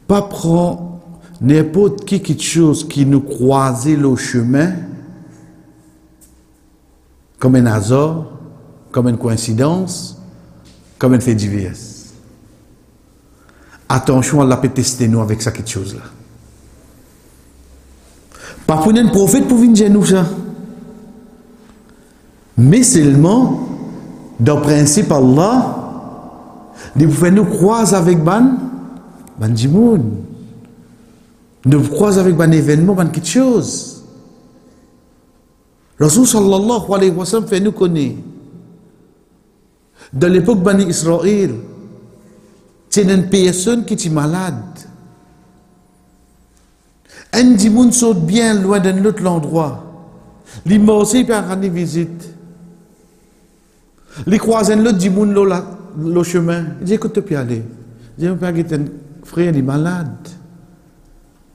Pas prendre n'importe qui quelque chose qui nous croisait le chemin comme un hasard, comme une coïncidence, comme un fait divers. Attention, Allah peut tester nous avec ça quelque chose là. Pas pour un prophète pour venir nous ça. Mais seulement, dans le principe Allah, il faut nous croiser avec ban dimoun. Nous croiser avec ban événement, ban quelque chose. Rasul sallallahu alayhi wa sallam fait nous connaître. Dans l'époque Bani Israël, c'est une personne qui est malade. Un dimoun saute bien loin d'un autre endroit. Les morts, il peut rendre visite. Les croisent l'autre dimoun le chemin. Il dit, écoute, tu peux y aller. Il dit, mon père, un frère, il est malade.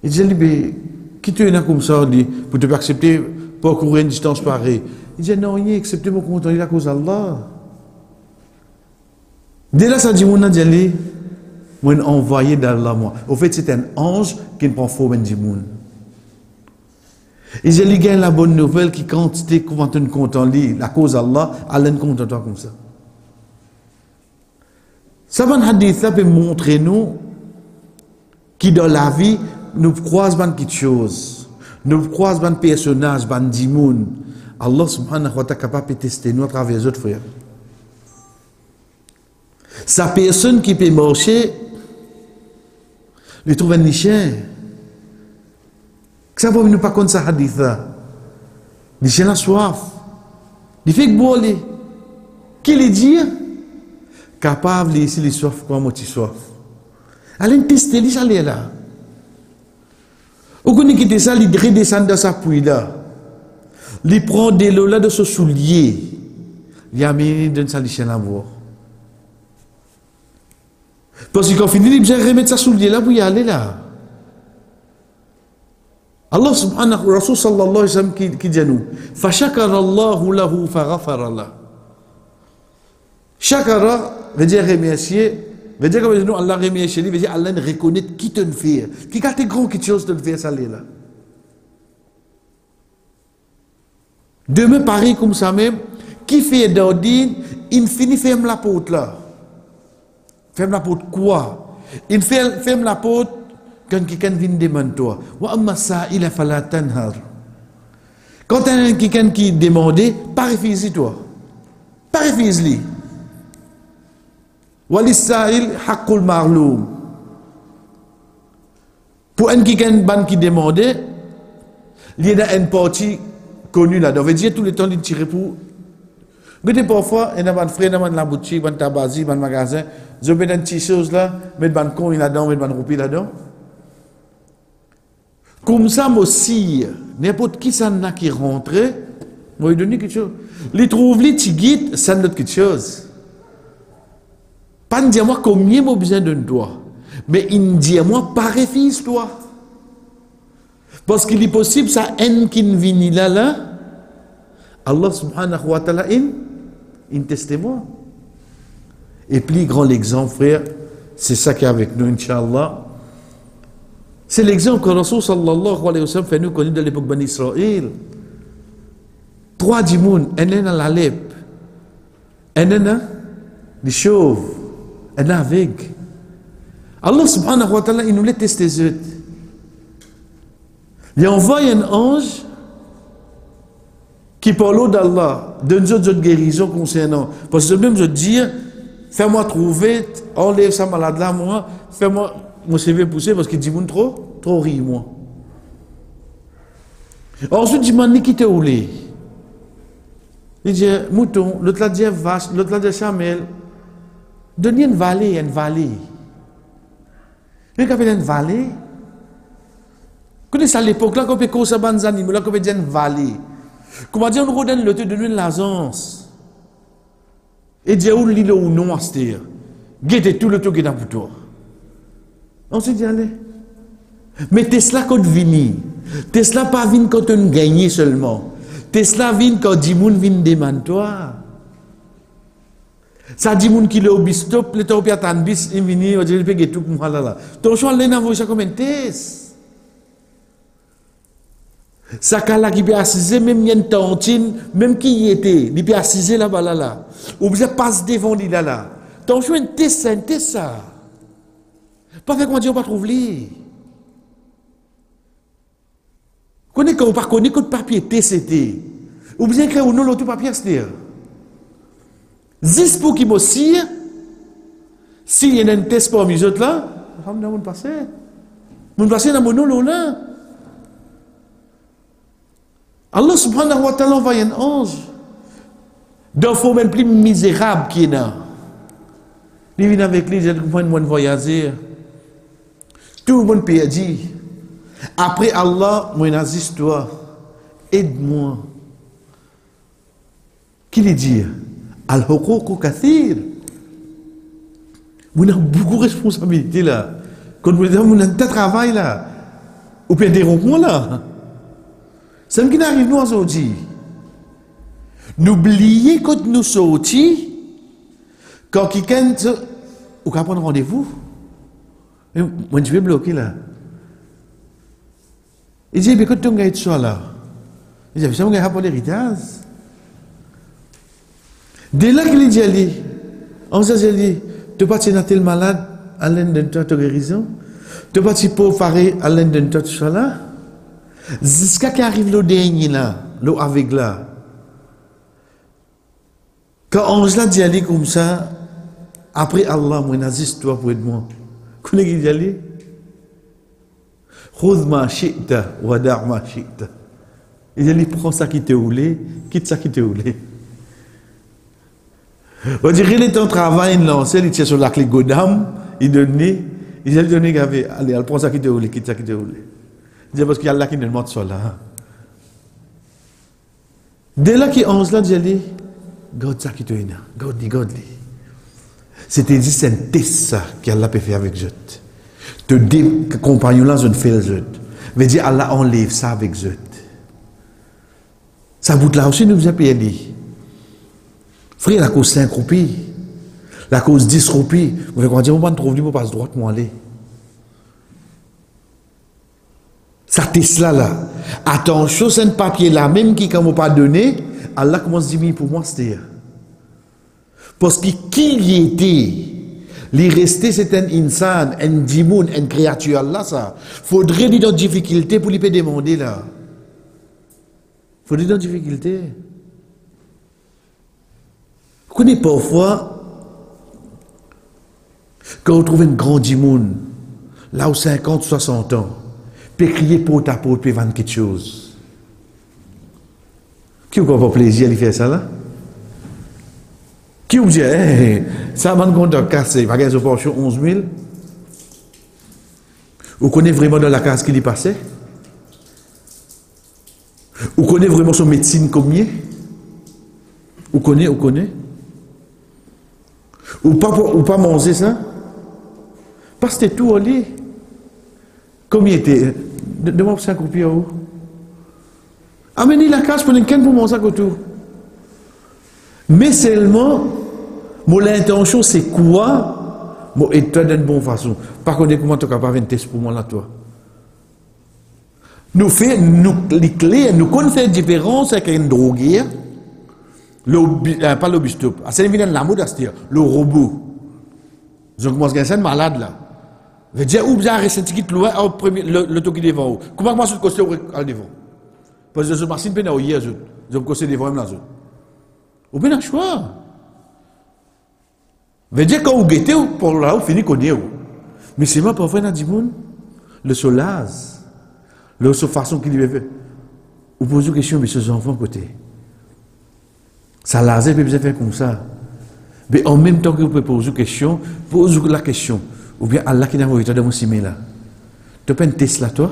Il dit, qui tu es là comme ça, pour te accepter, pour courir une distance pareille. Il dit, non, il accepte mon compte, il est à cause d'Allah. Dès là, ça dit, mon dit, moi, envoyé d'Allah, moi. Au fait, c'est un ange qui ne prend faux, ben dimoun. Et je lui gagne la bonne nouvelle qui quantité comment tu comptes en lit, la cause Allah, Allah ne compte toi comme ça. Ça van hadith là peut montrer nous qui dans la vie nous croisons quelque chose, nous croisons ban personnage, ban dimoun. Allah subhanahu wa ta'ala capable de tester nous à travers les autres frères. Sa personne qui peut marcher, lui trouve un chien. Ça ne pas contre ça hadith là. Les chiens la soif. Il fait que bon les. Qui les dit? Capable ici les soif comme moitié soif. Allez tester les aller là. Ou qu'on quitte ça, il redescend dans sa pluie là. Il prend des lots là de ce soulier. Il a mis dans sa chien à boire. Parce qu'on finit, il besoin remettre sa soulier là pour y aller là. Allah subhanahu wa Rasul sallallahu alayhi wa sallam qui dit nous fashakara Allahu lahu faghafara la. Shakara veut dire remercier, veut dire comme nous Allah remercie, veut dire Allah reconnaît qui te le fait, qui a tes grands quelque chose te le fait ça là. Demain pareil comme ça même, qui fait d'ordine, il finit ferme la porte là. Ferme la porte quoi? Il ferme la porte quand quelqu'un vient demander toi, wa amma sa'ila fala tanhar. Quand il y a quelqu'un qui demande, pas refuser toi. Pas refuser-lui. Wa lis-sa'il haqqul ma'lum. Pour un quelqu'un qui demande, il y a une partie connue là. Donc, veut dire tout le temps il tire pour. Mais parfois, il y a un frère dans la boutique, dans le tabac, dans le magasin, je mets une petite chose là, mettre un coin là-dedans, mettre un roupie là-dedans. Comme ça, aussi, n'importe qui s'en a qui rentre, moi, il donne quelque chose. Les trouve, les tigit, ça donne quelque chose. Pas me dire moi combien j'ai besoin de toi, mais il me dit moi, pas refuse toi. Parce qu'il est possible, ça, en qui vient là, Allah subhanahu wa ta'ala, il teste moi. Et puis, grand l'exemple, frère, c'est ça qui est avec nous, Inch'Allah. C'est l'exemple que Rasul sallallahu alayhi wa sallam fait nous connaître de l'époque Bani Israël. 3 dimoun, un est dans la lèpre, un est dans les chauves, un est avec. Allah subhanahu wa ta'ala, il nous les teste les autres. Il envoie un ange qui parle d'Allah, donne autres guérisons concernant. Parce que même je dis, fais-moi trouver, enlève sa malade là, moi, fais-moi. Mon CV poussé parce qu'il dit trop ri moi. Ensuite, il m'a dit qui te roulé. Il dit mouton, l'autre l'a dit vache, l'autre l'a dit chamel. Donnez une vallée. Mais quand il y a une vallée, connaissez à l'époque là, quand on peut faire des animaux, là, quand on peut dire une vallée. Comment dire, on redonne le te donne une l'agence. Et dire où l'île ou non à se dire. Guette tout le temps qui est dans pour toi. On s'est dit, allez. Mais Tesla quand vini. Tesla pas vini quand on gagne seulement. Tesla vini quand Dimoun vini demande toi. Ça dit moun qui le obistop, le temps piatan bis, il vini, on dit il peut tout comme là. Ton choix l'en envoie ça comme un test. Ça kala qui peut assiser même yen tantine, même qui y était, il peut assiser là-bas là. Ou bien passe devant lui là. Ton choix un test ça. Pas fait qu'on dit on pas trouve lui. Connais qu'on pas connaît que papier TCT. Ou bien créer ou non l'autre papier c'est. Zis pour qui m'ossire, s'il y a un test pour mes autres là, on va passer. On va passer dans mon nom là. Allah subhanahu wa ta'ala envoie un ange. Donc, il faut même plus misérable qui est là. Il vient avec lui, il dit, moi, je voyager. Tout le monde peut dire, après Allah, moi, n'assiste toi, aide-moi. Qui lui dit? Al-Huquq kathir. Vous avez beaucoup de responsabilités là. Quand vous avez un travail là, vous pouvez interrompre là. C'est ce qui arrive nous aujourd'hui. N'oubliez quand nous sortis, quand quelqu'un ou qu'à prendre rendez-vous. Moi je vais bloquer là. Il dit, mais quand tu as été là, il dit, ça m'a pas l'héritage. Dès là qu'il dit, on s'est dit, tu pas un tel malade à l'un d'un temps de guérison, tu pas pour faire à l'un d'un temps de soin là, jusqu'à qu'il arrive le dernier là, le avec là. Quand on l'a dit comme ça, après Allah, moi n'assiste toi pour aider moi. Connais qui dit, khudh ma shi'ta wa da' ma shi'ta. Il dit, prends ça qui te voulait, quitte ça qui te voulait. On dirait qu'il est en travail, il lance, il tient sur la clé Godam, il donne, il a donné, allez, elle prend ça qui te voulait, quitte ça qui te voulait. Il dit parce qu'il y a là qui ne demande ça là. Dès là qu'il 11 là, il dit, God ça qui te vient, God dit. C'était dit, c'est un test ça qu'Allah peut faire avec eux. Te dire que compagnon là, je ne fais le jeu. Mais dire Allah enlève ça avec eux. Ça bout là aussi, nous vous avez dit. Frère, la cause 5 roupies, la cause 10 roupies, vous voulez dire, on va trouver, on passe droite, moi aller. Ça Tesla là. Attention, c'est un papier là, même qui, quand on pas donné, Allah commence à dire, pour moi, c'était. Parce que qui y était, il restait, c'est un insan, un dimoun, une créature là, ça. Faudrait dire dans difficulté pour lui demander là. Faudrait dans difficulté. Vous connaissez parfois, quand on trouve un grand dimoun, là où 50, 60 ans, peut crier porte à porte, peut vendre quelque chose. Qui vous pas plaisir à faire ça là? Qui vous dit, ça m'a compte cassé, il va gagner une portion 11 000. Vous connaissez vraiment dans la case qu'il y passait? Vous connaissez vraiment son médecine combien? Vous connaissez? Ou pas manger ça? Parce que c'était tout au lit. Combien était? Demande 5 roupies où? Amenez la case pour quelqu'un pour manger ça tout. Mais seulement, mon intention c'est quoi? Mon état d'une bonne façon. Par contre, comment tu es capable de faire un test pour moi là, toi? Les clés, nous connaissons la différence avec une droguée. Pas l'obistop. C'est évident la mode, c'est-à-dire le robot. Je commence à être malade là. Je veux dire, où vous avez ressenti qui loin, le toki devant vous. Comment moi je suis au devant? Parce que je suis pas bien hier, je me suis devant là. Vous avez un choix. Je veux dire, quand vous guettez, pour là, vous finissez connaître. Mais c'est moi, parfois, dans le monde, le solaz, la façon qu'il lui fait. Vous posez une question, mais ces enfants côté. Ça laser peut faire comme ça. Mais en même temps que vous pouvez poser une question, posez la question. Ou bien Allah qui n'a pas envoyé de mon simé là. Tu peux un test là, toi?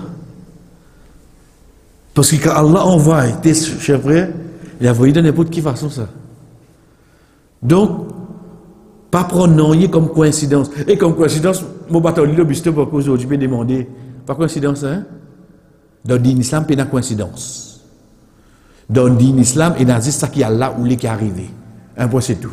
Parce que quand Allah envoie un test, cher frère, il a envoyé de n'importe quelle façon ça. Donc, pas prendre non comme coïncidence. Et comme coïncidence, mon bâton de l'obispo pour aujourd'hui, je vais demander. Pas coïncidence, hein? Dans l'islam, il y a une coïncidence. Dans l'islam, il y a ça qui est là où il est arrivé. Un point, c'est tout.